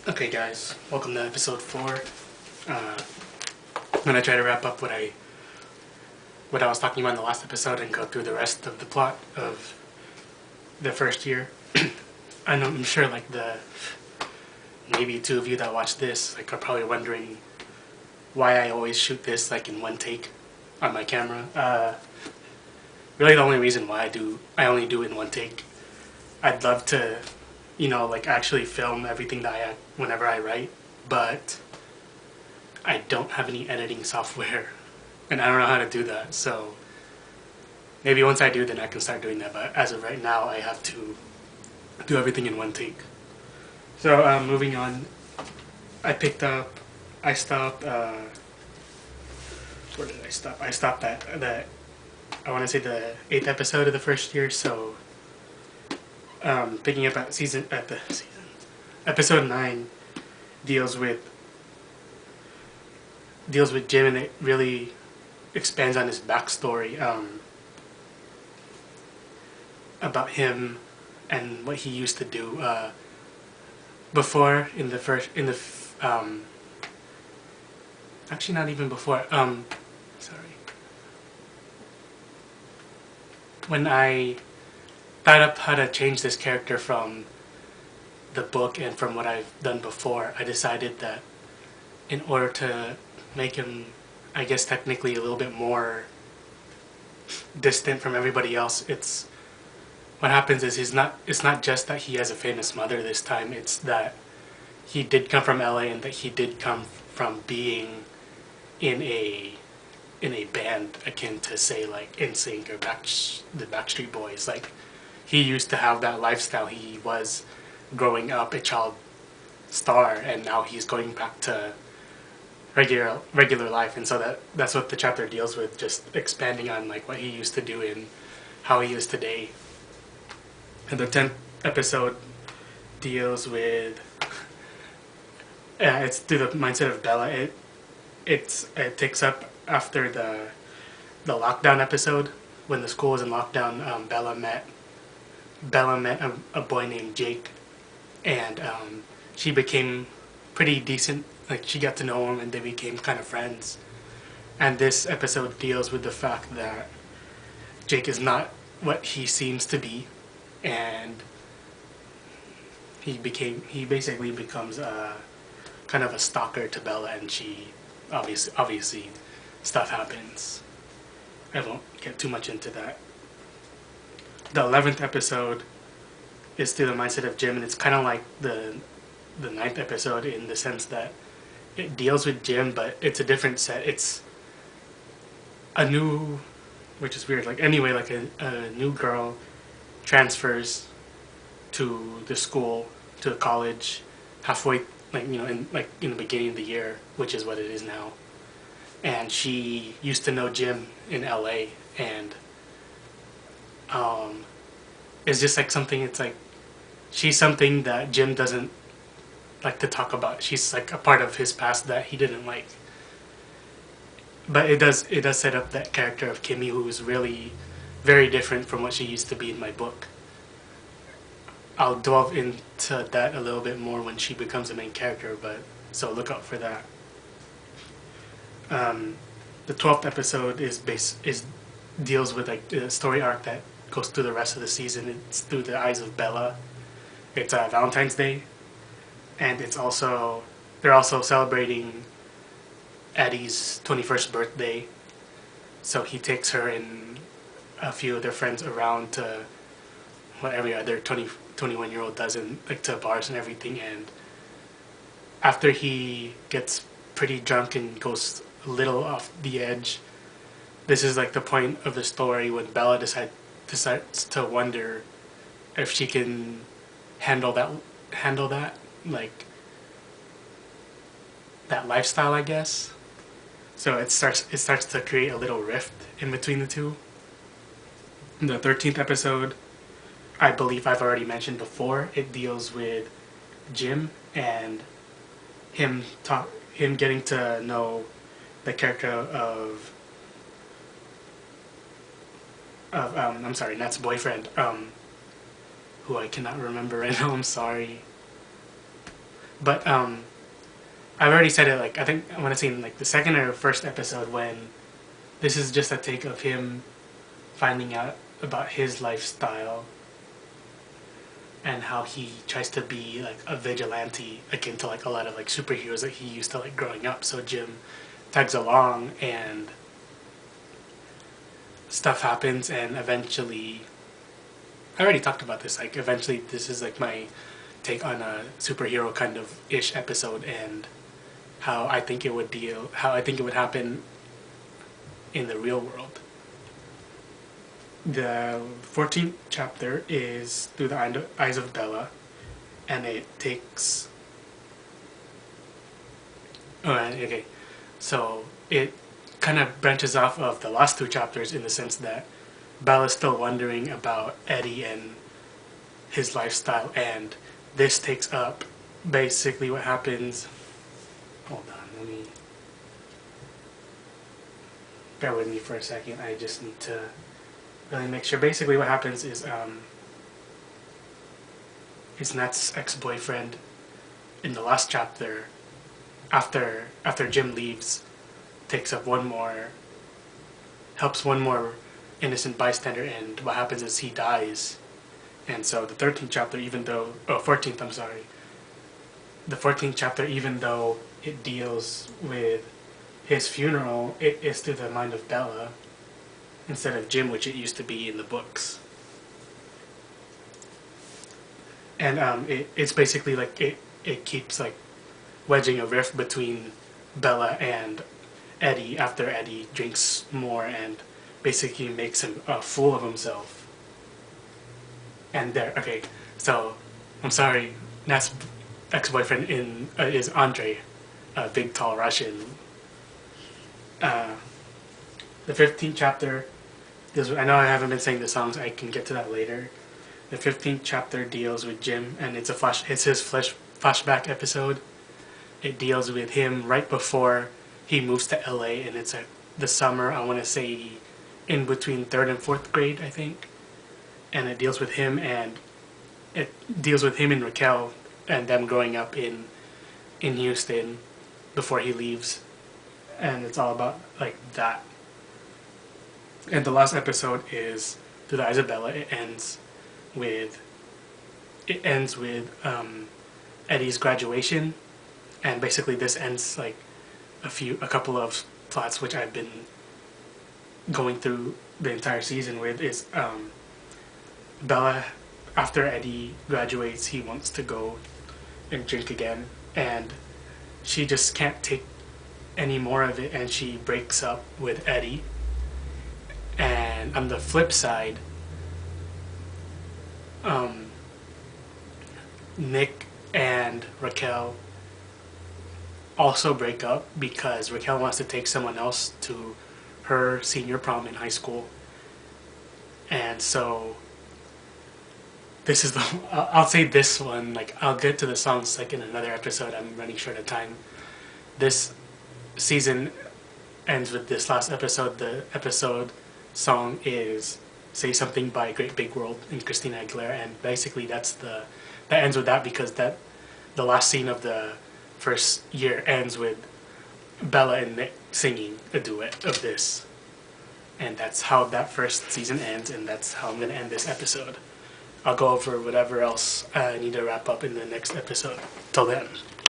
Okay guys, welcome to episode 4. I'm gonna try to wrap up what I was talking about in the last episode and go through the rest of the plot of the first year. I'm sure like the maybe two of you that watch this like are probably wondering why I always shoot this like in one take on my camera. Really the only reason why I only do it in one take. I'd love to, like actually film everything that whenever I write, but I don't have any editing software and I don't know how to do that. So maybe once I do, then I can start doing that. But as of right now, I have to do everything in one take. So moving on, I stopped, where did I stop? I stopped at I want to say the 8th episode of the first year. So picking up at episode 9 deals with Jim, and it really expands on his backstory about him and what he used to do before actually not even before sorry, when I thought up how to change this character from the book and from what I've done before, I decided that in order to make him, I guess technically a little bit more distant from everybody else, what happens is it's not just that he has a famous mother this time, it's that he did come from LA and that he did come from being in a band akin to say like NSYNC or the Backstreet Boys. Like he used to have that lifestyle. He was growing up a child star and now he's going back to regular life, and so that's what the chapter deals with, just expanding on like what he used to do and how he is today. And the 10th episode deals with it's through the mindset of Bella. It takes up after the lockdown episode when the school was in lockdown. Bella met a boy named Jake, and she became pretty decent. Like she got to know him and they became kind of friends. And this episode deals with the fact that Jake is not what he seems to be, and he basically becomes a kind of a stalker to Bella, and she obviously stuff happens. I won't get too much into that. The 11th episode is through the mindset of Jim, and it's kind of like the 9th episode in the sense that it deals with Jim, but it's a different set. It's a new, which is weird. Like anyway, like a new girl transfers to the school, to the college, halfway, like in the beginning of the year, which is what it is now. And she used to know Jim in LA, and it's just like something. It's like she's something that Jim doesn't like to talk about. She's like a part of his past that he didn't like. But it does set up that character of Kimmy, who is really very different from what she used to be in my book. I'll delve into that a little bit more when she becomes the main character, but so look out for that. The 12th episode deals with like the story arc that goes through the rest of the season. It's through the eyes of Bella. It's Valentine's Day, and they're also celebrating Addie's 21st birthday. So he takes her and a few of their friends around to what every other 21-year-old does, and like to bars and everything. And after he gets pretty drunk and goes a little off the edge, this is like the point of the story when Bella decides to wonder if she can handle that like that lifestyle, I guess. So it starts to create a little rift in between the two. The 13th episode, I believe I've already mentioned before. It deals with Jim and him getting to know the character of I'm sorry, Nat's boyfriend, who I cannot remember right now. I'm sorry. But I've already said it. Like I think I want to say in like the second or first episode when this is just a take of him finding out about his lifestyle and how he tries to be like a vigilante akin to like a lot of like superheroes that he used to like growing up. So Jim tags along and stuff happens, and eventually I already talked about this, like eventually this is like my take on a superhero kind of ish episode, and how I think it would happen in the real world. The 14th chapter is Through the Eyes of Bella, and it takes... Oh, okay. So it kind of branches off of the last two chapters in the sense that Bella's still wondering about Eddie and his lifestyle, and this takes up basically what happens... Hold on, let me... Bear with me for a second, I just need to really make sure. Basically what happens is Nat's ex-boyfriend in the last chapter, after Jim leaves, takes up helps one more innocent bystander, and what happens is he dies. And so the 13th chapter, even though... Oh, 14th, I'm sorry. The 14th chapter, even though it deals with his funeral, it is through the mind of Bella instead of Jim, which it used to be in the books. And it's basically like it keeps like wedging a rift between Bella and Eddie after Eddie drinks more and basically makes him a fool of himself. And there, okay, so I'm sorry, Nat's ex-boyfriend is Andre, a big tall Russian. The 15th chapter deals with, I know I haven't been saying the songs, I can get to that later. The 15th chapter deals with Jim, and it's his flashback episode. It deals with him right before he moves to LA, and it's the summer, I want to say in between 3rd and 4th grade, I think. And it deals with him and Raquel and them growing up in Houston before he leaves, and it's all about like that. And the last episode is Through the Eyes of Bella. It ends with Eddie's graduation, and basically this ends like a couple of plots which I've been going through the entire season with. Is Bella, after Eddie graduates, he wants to go and drink again, and she just can't take any more of it, and she breaks up with Eddie. And on the flip side, Nick and Raquel also break up because Raquel wants to take someone else to her senior prom in high school. And so this is I'll say this one, like I'll get to the songs like in another episode, I'm running short of time. This season ends with this last episode. The episode song is Say Something by Great Big World and Christina Aguilera, and basically that ends with that because the last scene of the first year ends with Bella and Nick singing a duet of this. And that's how that first season ends, and that's how I'm going to end this episode. I'll go over whatever else I need to wrap up in the next episode. Till then.